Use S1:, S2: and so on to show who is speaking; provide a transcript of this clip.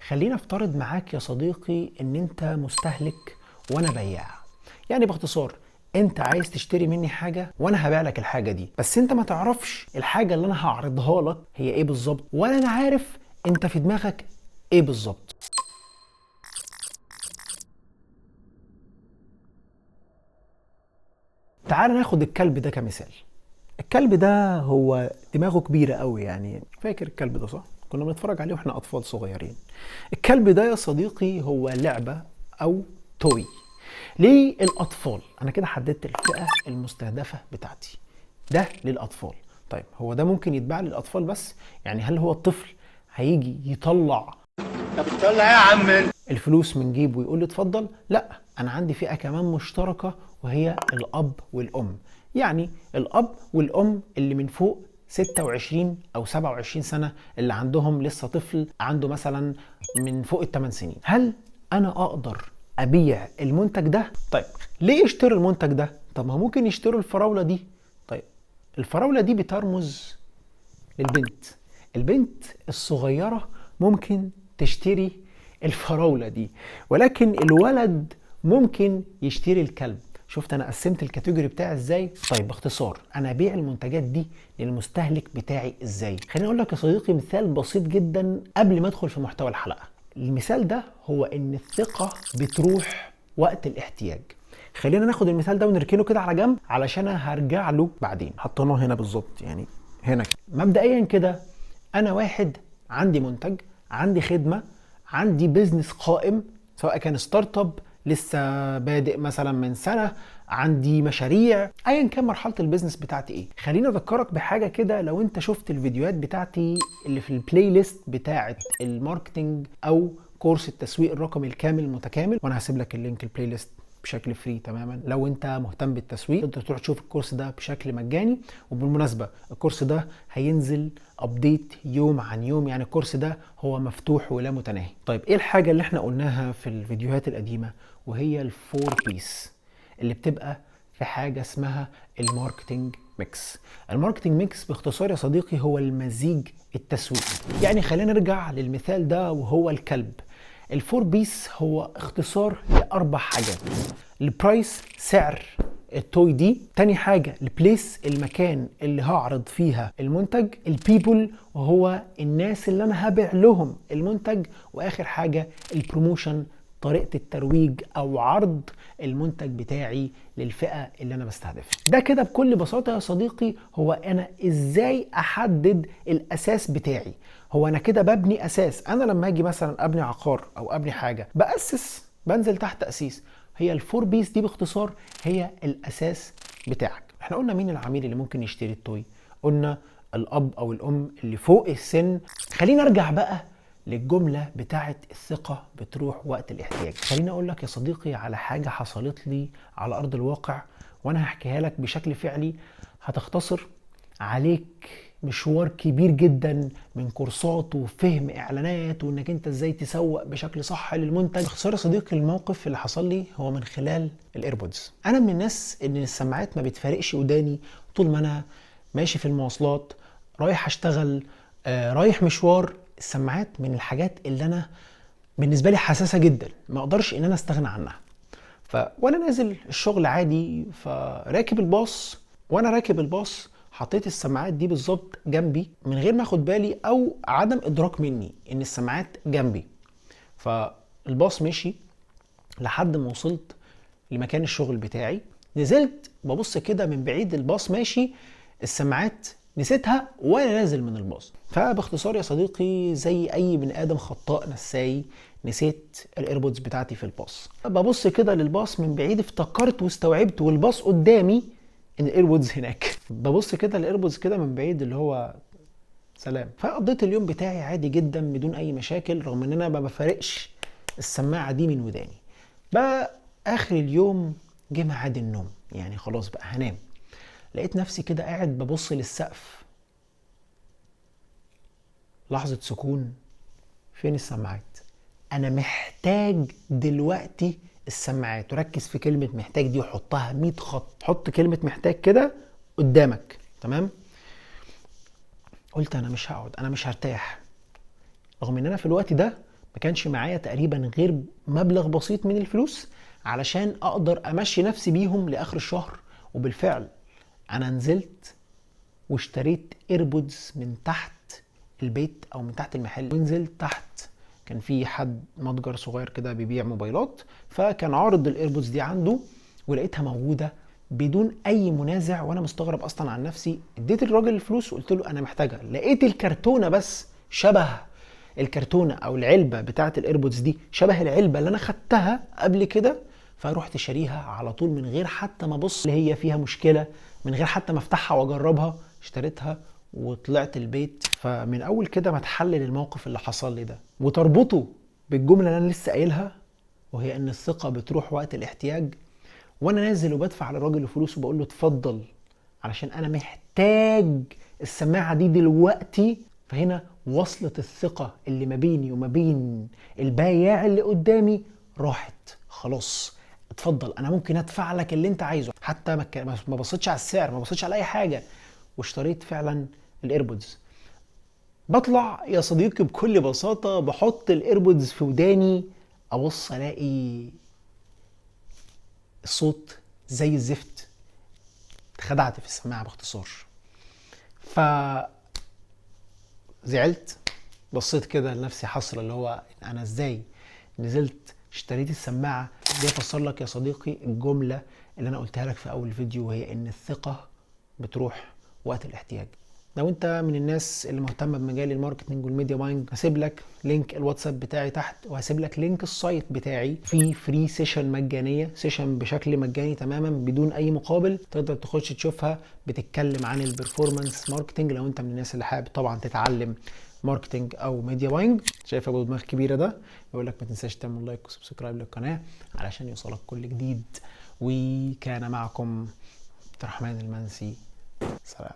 S1: خلينا افترض معاك يا صديقي ان انت مستهلك وانا بياع. يعني باختصار انت عايز تشتري مني حاجة وانا هبيع لك الحاجة دي، بس انت ما تعرفش الحاجة اللي انا هعرضها لك هي ايه بالظبط، ولا انا عارف انت في دماغك ايه بالظبط. تعال ناخد الكلب ده كمثال. الكلب ده هو دماغه كبيرة قوي، يعني فاكر الكلب ده صح؟ كنا بنتفرج عليه واحنا اطفال صغيرين. الكلب ده يا صديقي هو لعبة او توي للاطفال. انا كده حددت الفئة المستهدفة بتاعتي، ده للاطفال. طيب هو ده ممكن يتباع للاطفال بس؟ يعني هل هو الطفل هيجي يطلع
S2: طب بتطلع ايه يا عم؟
S1: الفلوس من جيبه ويقول لي اتفضل؟ لا، انا عندي فئة كمان مشتركة وهي الاب والام. يعني الاب والام اللي من فوق 26 او 27 سنة، اللي عندهم لسه طفل عنده مثلا من فوق ال8 سنين. هل انا اقدر ابيع المنتج ده؟ طيب ليه يشتروا المنتج ده؟ طب ما ممكن يشتروا الفراولة دي. طيب الفراولة دي بترمز للبنت. البنت الصغيرة ممكن تشتري الفراولة دي، ولكن الولد ممكن يشتري الكلب. شفت انا قسمت الكاتيجوري بتاعي ازاي؟ طيب باختصار انا ابيع المنتجات دي للمستهلك بتاعي ازاي؟ خليني اقول لك يا صديقي مثال بسيط جدا قبل ما ادخل في محتوى الحلقة. المثال ده هو ان الثقة بتروح وقت الاحتياج. خلينا ناخد المثال ده ونركنه كده على جنب علشان انا هرجع له بعدين. حطيناه هنا بالظبط، يعني هنا كده. مبدئيا كده انا واحد عندي منتج، عندي خدمة، عندي بيزنس قائم، سواء كان ستارت اب لسه بادئ مثلا من سنة، عندي مشاريع، ايا كان مرحلة البيزنس بتاعتي ايه. خليني اذكرك بحاجة كده. لو انت شفت الفيديوهات بتاعتي اللي في البلاي ليست بتاعت الماركتنج او كورس التسويق الرقمي الكامل المتكامل، وانا هسيب لك اللينك البلاي ليست بشكل فري تماما. لو انت مهتم بالتسويق تقدر تروح تشوف الكورس ده بشكل مجاني. وبالمناسبة الكورس ده هينزل ابديت يوم عن يوم، يعني الكورس ده هو مفتوح ولا متناهي. طيب ايه الحاجة اللي احنا قلناها في الفيديوهات القديمة؟ وهي الفور بيس اللي بتبقى في حاجة اسمها الماركتينج ميكس. الماركتينج ميكس باختصار يا صديقي هو المزيج التسويقي. يعني خلينا نرجع للمثال ده وهو الكلب. الفور بيس هو اختصار لاربع حاجات: البرايس سعر التوي دي، تاني حاجة البليس المكان اللي هعرض فيها المنتج، البيبل وهو الناس اللي انا هبيع لهم المنتج، واخر حاجة البروموشن طريقة الترويج او عرض المنتج بتاعي للفئة اللي انا بستهدفها. ده كده بكل بساطة يا صديقي هو انا ازاي احدد الاساس بتاعي. هو انا كده ببني اساس. انا لما اجي مثلا ابني عقار او ابني حاجة باسس، بنزل تحت تاسيس. هي الفور بيس دي باختصار هي الاساس بتاعك. احنا قلنا مين العميل اللي ممكن يشتري التوي؟ قلنا الاب او الام اللي فوق السن. خلينا ارجع بقى للجملة بتاعت الثقة بتروح وقت الاحتياج. خليني اقول لك يا صديقي على حاجة حصلت لي على ارض الواقع، وانا هحكيها لك بشكل فعلي. هتختصر عليك مشوار كبير جدا من كورسات وفهم اعلانات وانك انت ازاي تسوق بشكل صح للمنتج. باختصار يا صديقي الموقف اللي حصل لي هو من خلال الايربودز. انا من الناس ان السماعات ما بتفارقش وداني طول ما انا ماشي في المواصلات، رايح اشتغل، رايح مشوار. السماعات من الحاجات اللي انا بالنسبه لي حساسه جدا، ما اقدرش ان انا استغنى عنها. وانا نازل الشغل عادي فراكب الباص، وانا راكب الباص حطيت السماعات دي بالظبط جنبي من غير ما اخد بالي او عدم ادراك مني ان السماعات جنبي. فالباص مشي لحد ما وصلت لمكان الشغل بتاعي. نزلت ببص كده من بعيد الباص ماشي، السماعات نسيتها وانا نازل من الباص. فباختصار يا صديقي زي اي بني ادم خطاء نساي، نسيت الايربودز بتاعتي في الباص. ببص كده للباص من بعيد افتكرت واستوعبت والباص قدامي ان الايربودز هناك. ببص كده الايربودز كده من بعيد اللي هو سلام. فقضيت اليوم بتاعي عادي جدا بدون اي مشاكل، رغم ان انا ما بفارقش السماعه دي من وداني. بقى اخر اليوم جه ميعاد النوم، يعني خلاص بقى هنام. لقيت نفسي كده قاعد ببص للسقف. لحظه سكون. فين السماعات؟ انا محتاج دلوقتي السماعات. وركز في كلمه محتاج دي وحطها 100 خط. حط كلمه محتاج كده قدامك، تمام؟ قلت انا مش هقعد، انا مش هرتاح، رغم ان انا في الوقت ده ما كانش معايا تقريبا غير مبلغ بسيط من الفلوس علشان اقدر امشي نفسي بيهم لاخر الشهر. وبالفعل انا نزلت واشتريت ايربودز من تحت البيت او من تحت المحل، ونزلت تحت كان في حد متجر صغير كده بيبيع موبايلات، فكان عارض الايربودز دي عنده ولقيتها موجوده بدون اي منازع، وانا مستغرب اصلا عن نفسي. اديت الراجل الفلوس وقلت له انا محتاجها، لقيت الكرتونه بس شبه الكرتونه او العلبه بتاعه الايربودز دي شبه العلبه اللي انا خدتها قبل كده، فروحت شاريها على طول من غير حتى ما ابص اللي هي فيها مشكله، من غير حتى ما افتحها واجربها، اشتريتها وطلعت البيت. فمن اول كده ما تحلل الموقف اللي حصل لي ده وتربطه بالجمله اللي انا لسه قايلها، وهي ان الثقه بتروح وقت الاحتياج. وانا نازل وبدفع للراجل الفلوس وبقول له اتفضل علشان انا محتاج السماعه دي دلوقتي، فهنا وصلت الثقه اللي ما بيني وما بين البايع اللي قدامي راحت خلاص. اتفضل انا ممكن ادفع لك اللي انت عايزه، حتى ما بصيتش على السعر، ما بصيتش على اي حاجه، واشتريت فعلا الايربودز. بطلع يا صديقي بكل بساطه بحط الايربودز في وداني، ابص الاقي الصوت زي الزفت، اتخدعت في السماعه باختصار. ف زعلت، بصيت كده لنفسي حسره، اللي هو انا ازاي نزلت اشتريت السماعه دي. افسر لك يا صديقي الجمله اللي انا قلتها لك في اول فيديو، وهي ان الثقه بتروح وقت الاحتياج. لو انت من الناس اللي مهتمه بمجال الماركتنج والميديا باينج، هسيب لك لينك الواتساب بتاعي تحت، وهسيب لك لينك السايت بتاعي في فري سيشن مجانيه، سيشن بشكل مجاني تماما بدون اي مقابل، تقدر تخش تشوفها، بتتكلم عن البرفورمانس ماركتنج. لو انت من الناس اللي حابب طبعا تتعلم ماركتنج او ميديا باينج. شايف ابو دماغ كبيره ده بيقول لك ما تنساش تعمل لايك وسبسكرايب للقناه علشان يوصلك كل جديد. وكان معكم عبد الرحمن المنسي، سلام.